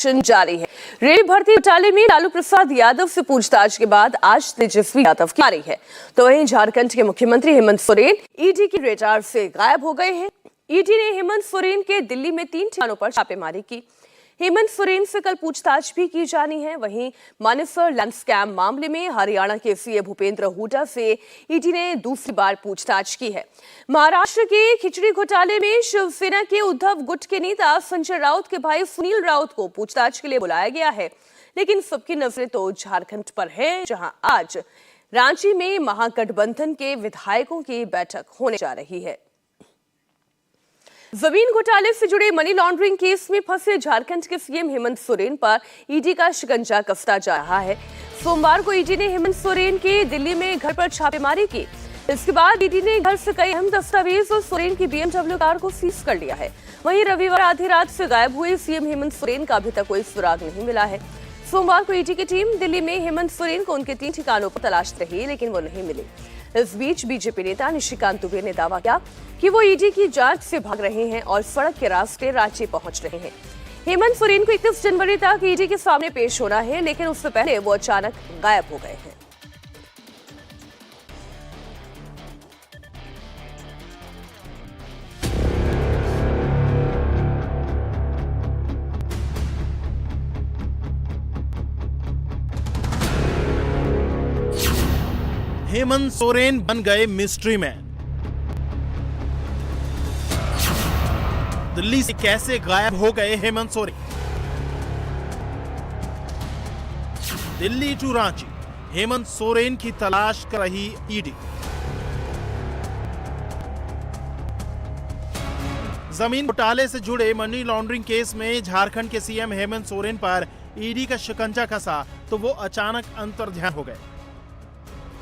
जारी है। रेल भर्ती घोटाले में लालू प्रसाद यादव से पूछताछ के बाद आज तेजस्वी यादव की आ रही है, तो वहीं झारखंड के मुख्यमंत्री हेमंत सोरेन ईडी की रेडार से गायब हो गए हैं। ईडी ने हेमंत सोरेन के दिल्ली में 3 ठिकानों पर छापेमारी की। हेमंत सोरेन से कल पूछताछ भी की जानी है। वहीं मानेसर लैंड स्कैम मामले में हरियाणा के सीएम भूपेंद्र हुड्डा से ईडी ने दूसरी बार पूछताछ की है। महाराष्ट्र के खिचड़ी घोटाले में शिवसेना के उद्धव गुट के नेता संजय राउत के भाई सुनील राउत को पूछताछ के लिए बुलाया गया है, लेकिन सबकी नजरें तो झारखंड पर है, जहां आज रांची में महागठबंधन के विधायकों की बैठक होने जा रही है। जमीन घोटाले से जुड़े मनी लॉन्ड्रिंग केस में फंसे झारखंड के सीएम हेमंत सोरेन पर ईडी का शिकंजा कसता जा रहा है। सोमवार को ईडी ने हेमंत सोरेन के दिल्ली में घर पर छापेमारी की। इसके बाद ईडी ने घर से कई अहम दस्तावेज और सोरेन की BMW कार को सीज कर लिया है। वहीं रविवार आधी रात से गायब हुए सीएम हेमंत सोरेन का अभी तक कोई सुराग नहीं मिला है। सोमवार को ईडी की टीम दिल्ली में हेमंत सोरेन को उनके 3 ठिकानों पर तलाश रही, लेकिन वो नहीं मिले। इस बीच बीजेपी नेता निशिकांत दुबे ने दावा किया कि वो ईडी की जांच से भाग रहे हैं और सड़क के रास्ते रांची पहुंच रहे हैं। हेमंत सोरेन को 31 जनवरी तक ईडी के सामने पेश होना है, लेकिन उससे पहले वो अचानक गायब हो गए हैं। हेमंत सोरेन बन गए मिस्ट्री मैन। दिल्ली से कैसे गायब हो गए हेमंत सोरेन? दिल्ली टू रांची, हेमंत सोरेन की तलाश कर रही ईडी। जमीन घोटाले से जुड़े मनी लॉन्ड्रिंग केस में झारखंड के सीएम हेमंत सोरेन पर ईडी का शिकंजा कसा तो वो अचानक अंतर्ध्यान हो गए।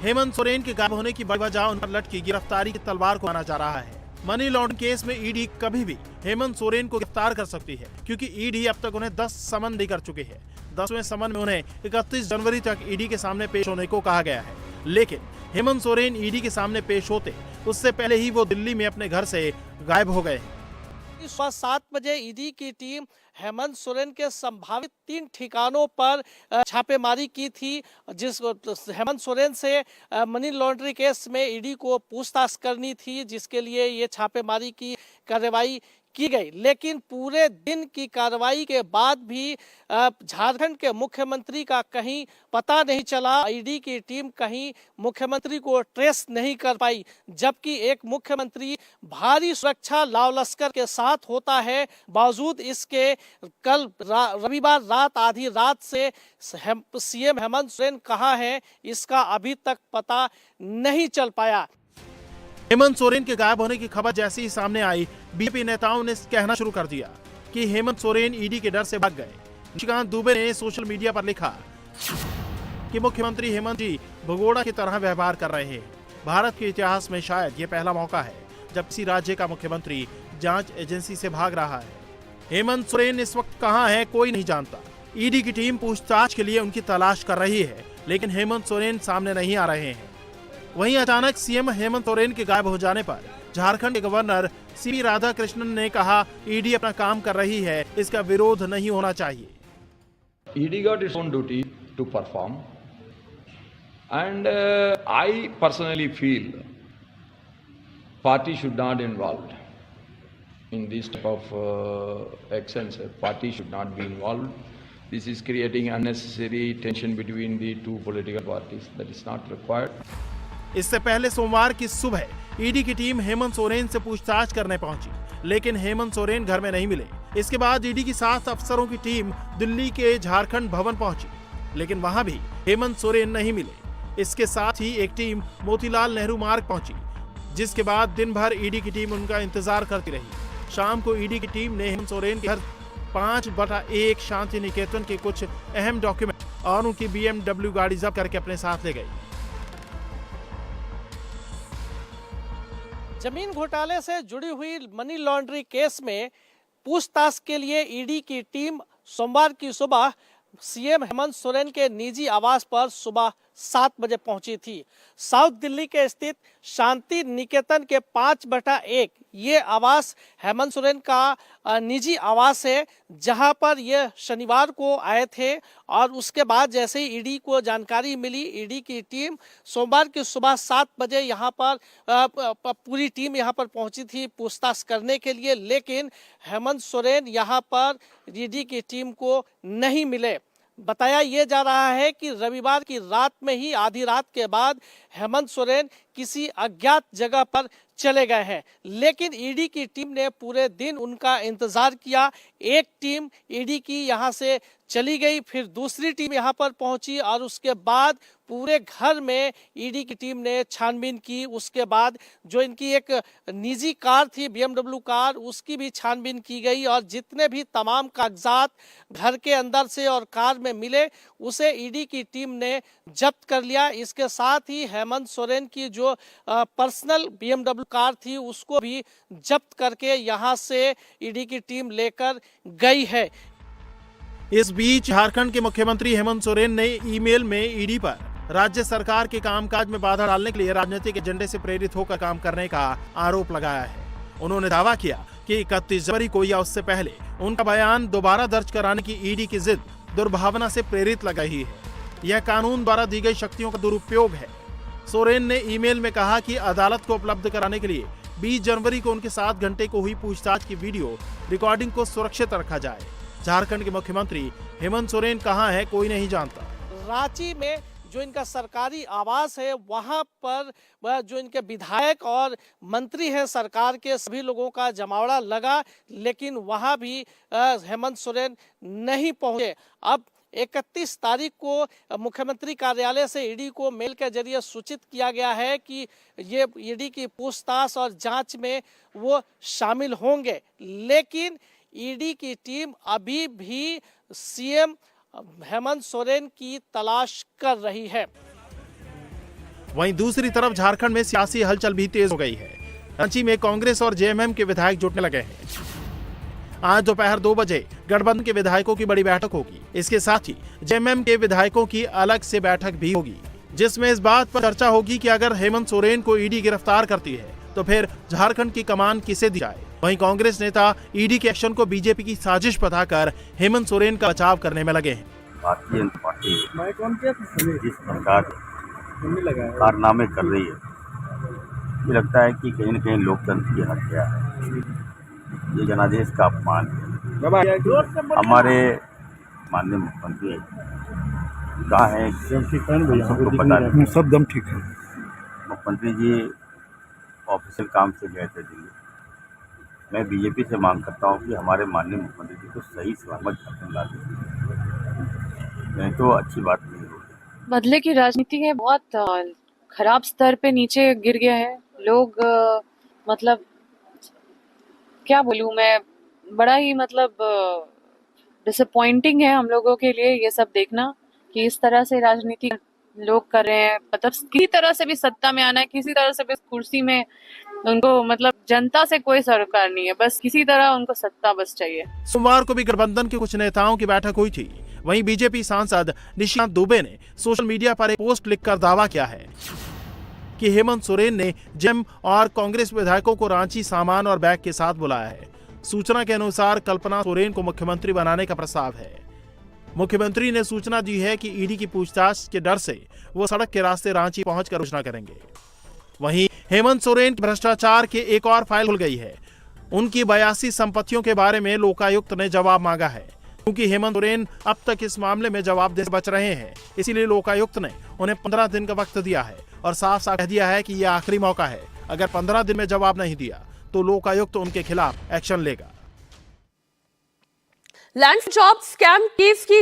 हेमंत सोरेन के गायब होने की बड़ी वजह उन पर लटकी गिरफ्तारी की तलवार को माना जा रहा है। मनी लॉन्ड्रिंग केस में ईडी कभी भी हेमंत सोरेन को गिरफ्तार कर सकती है, क्योंकि ईडी अब तक उन्हें 10 समन भी कर चुकी है। 10वें समन में उन्हें 31 जनवरी तक ईडी के सामने पेश होने को कहा गया है, लेकिन हेमंत सोरेन ईडी के सामने पेश होते उससे पहले ही वो दिल्ली में अपने घर से गायब हो गए हैं। सुबह 7 बजे ईडी की टीम हेमंत सोरेन के संभावित 3 ठिकानों पर छापेमारी की थी, जिस हेमंत सोरेन से मनी लॉन्ड्रिंग केस में ईडी को पूछताछ करनी थी, जिसके लिए ये छापेमारी की कार्रवाई की गई। लेकिन पूरे दिन की कार्रवाई के बाद भी झारखंड के मुख्यमंत्री का कहीं पता नहीं चला। ईडी की टीम कहीं मुख्यमंत्री को ट्रेस नहीं कर पाई, जबकि एक मुख्यमंत्री भारी सुरक्षा लाव लश्कर के साथ होता है। बावजूद इसके कल रविवार रात आधी रात से सीएम हेमंत सोरेन कहाँ है, इसका अभी तक पता नहीं चल पाया। हेमंत सोरेन के गायब होने की खबर जैसे ही सामने आई, बीजेपी नेताओं ने कहना शुरू कर दिया कि हेमंत सोरेन ईडी के डर से भाग गए। निशिकांत दुबे ने सोशल मीडिया पर लिखा कि मुख्यमंत्री हेमंत जी भगोड़ा की तरह व्यवहार कर रहे हैं। भारत के इतिहास में शायद ये पहला मौका है जब किसी राज्य का मुख्यमंत्री जांच एजेंसी से भाग रहा है। हेमंत सोरेन इस वक्त कहाँ है, कोई नहीं जानता। ईडी की टीम पूछताछ के लिए उनकी तलाश कर रही है, लेकिन हेमंत सोरेन सामने नहीं आ रहे हैं। वहीं अचानक सीएम हेमंत सोरेन के गायब हो जाने पर झारखंड के गवर्नर सी राधाकृष्णन ने कहा, ईडी अपना काम कर रही है, इसका विरोध नहीं होना चाहिए। ED got its own duty to perform, and I personally feel party should not involved in this type of actions. Party should not be involved. This is creating unnecessary tension between the 2 political parties that is not required. इससे पहले सोमवार की सुबह ED की team Hemant Soren से पूछताछ करने पहुंची, लेकिन हेमंत सोरेन घर में नहीं मिले। इसके बाद ईडी की 7 अफसरों की टीम दिल्ली के झारखंड भवन पहुंची, लेकिन वहां भी हेमंत सोरेन नहीं मिले। इसके साथ ही एक टीम मोतीलाल नेहरू मार्ग पहुंची, जिसके बाद दिन भर ईडी की टीम उनका इंतजार करती रही। शाम को ईडी की टीम ने हेमंत सोरेन के घर 5/1 शांति निकेतन के कुछ अहम डॉक्यूमेंट और उनकी BMW गाड़ी जब्त करके अपने साथ ले गई। जमीन घोटाले से जुड़ी हुई मनी लॉन्ड्रिंग केस में पूछताछ के लिए ईडी की टीम सोमवार की सुबह सीएम हेमंत सोरेन के निजी आवास पर सुबह 7 बजे पहुंची थी। साउथ दिल्ली के स्थित शांति निकेतन के 5/1 ये आवास हेमंत सोरेन का निजी आवास है, जहां पर ये शनिवार को आए थे और उसके बाद जैसे ही ईडी को जानकारी मिली, ईडी की टीम सोमवार की सुबह 7 बजे यहाँ पर पूरी टीम यहाँ पर पहुंची थी पूछताछ करने के लिए, लेकिन हेमंत सोरेन यहाँ पर ईडी की टीम को नहीं मिले। बताया ये जा रहा है कि रविवार की रात में ही आधी रात के बाद हेमंत सोरेन किसी अज्ञात जगह पर चले गए हैं, लेकिन ईडी की टीम ने पूरे दिन उनका इंतजार किया। एक टीम ईडी की यहां से चली गई, फिर दूसरी टीम यहां पर पहुंची और उसके बाद पूरे घर में ईडी की टीम ने छानबीन की। उसके बाद जो इनकी एक निजी कार थी BMW कार, उसकी भी छानबीन की गई और जितने भी तमाम कागजात घर के अंदर से और कार में मिले उसे ईडी की टीम ने जब्त कर लिया। इसके साथ ही हेमंत सोरेन की जो पर्सनल BMW कार थी उसको भी जब्त करके यहां से ईडी की टीम लेकर गई है। इस बीच झारखंड के मुख्यमंत्री हेमंत सोरेन ने ईमेल में ईडी पर राज्य सरकार के कामकाज में बाधा डालने के लिए राजनीतिक एजेंडे से प्रेरित होकर काम करने का आरोप लगाया है। उन्होंने दावा किया कि 31 जनवरी को या उससे पहले उनका बयान दोबारा दर्ज कराने की ईडी की जिद दुर्भावना से प्रेरित लग रही है। यह कानून द्वारा दी गई शक्तियों का दुरुपयोग है। सोरेन ने ईमेल में कहा कि अदालत को उपलब्ध कराने के लिए 20 जनवरी को उनके 7 घंटे को हुई पूछताछ की वीडियो रिकॉर्डिंग को सुरक्षित रखा जाए। झारखंड के मुख्यमंत्री हेमंत सोरेन कहां है कोई नहीं जानता। रांची में जो इनका सरकारी आवास है वहां पर जो इनके विधायक और मंत्री हैं सरकार के, सभी लोगों का जमावड़ा लगा, लेकिन वहां भी हेमंत सोरेन नहीं पहुंचे। अब 31 तारीख को मुख्यमंत्री कार्यालय से ईडी को मेल के जरिए सूचित किया गया है कि ये ईडी की पूछताछ और जांच में वो शामिल होंगे, लेकिन ईडी की टीम अभी भी सीएम हेमंत सोरेन की तलाश कर रही है। वहीं दूसरी तरफ झारखंड में सियासी हलचल भी तेज हो गई है। रांची में कांग्रेस और जेएमएम के विधायक जुटने लगे हैं। आज दोपहर 2 बजे गठबंधन के विधायकों की बड़ी बैठक होगी। इसके साथ ही जेएमएम के विधायकों की अलग से बैठक भी होगी, जिसमें इस बात पर चर्चा होगी कि अगर हेमंत सोरेन को ईडी गिरफ्तार करती है तो फिर झारखंड की कमान किसे दी जाए। वहीं कांग्रेस नेता ईडी के एक्शन को बीजेपी की साजिश बताकर हेमंत सोरेन का बचाव करने में लगे हैं। भारतीय जनता पार्टी जिस प्रकार कारनामे कर रही है, मुझे लगता है कि कहीं न कहीं लोकतंत्र की हत्या है, ये जनादेश का अपमान है। हमारे माननीय मुख्यमंत्री कहाँ है सबको पता नहीं। सब दम ठीक है। मुख्यमंत्री जी ऑफिशियल काम से गए थे दिल्ली। मैं बीजेपी से मांग करता हूँ कि हमारे माननीय मुख्यमंत्री जी को सही सलामत झारखंड ला दें, नहीं तो अच्छी बात नहीं होगी। बदले की राजनीति है, बहुत खराब स्तर पे नीचे गिर गया है। लोग मतलब क्या बोलूं मैं, बड़ा ही मतलब डिसअपॉइंटिंग है हम लोगों के लिए ये सब देखना कि इस तरह से राजनीति लोग कर रहे हैं। मतलब किसी तरह से भी सत्ता में आना है, किसी तरह से भी कुर्सी में उनको, मतलब जनता से कोई सरोकार नहीं है, बस किसी तरह उनको सत्ता बस चाहिए। सोमवार को भी गठबंधन के कुछ नेताओं की बैठक हुई थी। वहीं बीजेपी सांसद निशिकांत दुबे ने सोशल मीडिया पर एक पोस्ट लिखकर दावा किया है कि हेमंत सोरेन ने जेएम और कांग्रेस विधायकों को रांची सामान और बैग के साथ बुलाया है। सूचना के अनुसार कल्पना सोरेन को मुख्यमंत्री बनाने का प्रस्ताव है। मुख्यमंत्री ने सूचना दी है कि ईडी की पूछताछ के डर से वो सड़क के रास्ते रांची पहुंचकर घोषणा करेंगे। वहीं हेमंत सोरेन भ्रष्टाचार के एक और फाइल खुल गई है। उनकी 82 संपत्तियों के बारे में लोकायुक्त ने जवाब मांगा है। क्योंकि हेमंत सोरेन अब तक इस मामले में जवाब देने से बच रहे हैं, इसीलिए लोकायुक्त ने उन्हें 15 दिन का वक्त दिया है और साफ साफ कह दिया है कि यह आखिरी मौका है। अगर 15 दिन में जवाब नहीं दिया तो लोकायुक्त उनके खिलाफ एक्शन लेगा। लैंड जॉब स्कैम केस की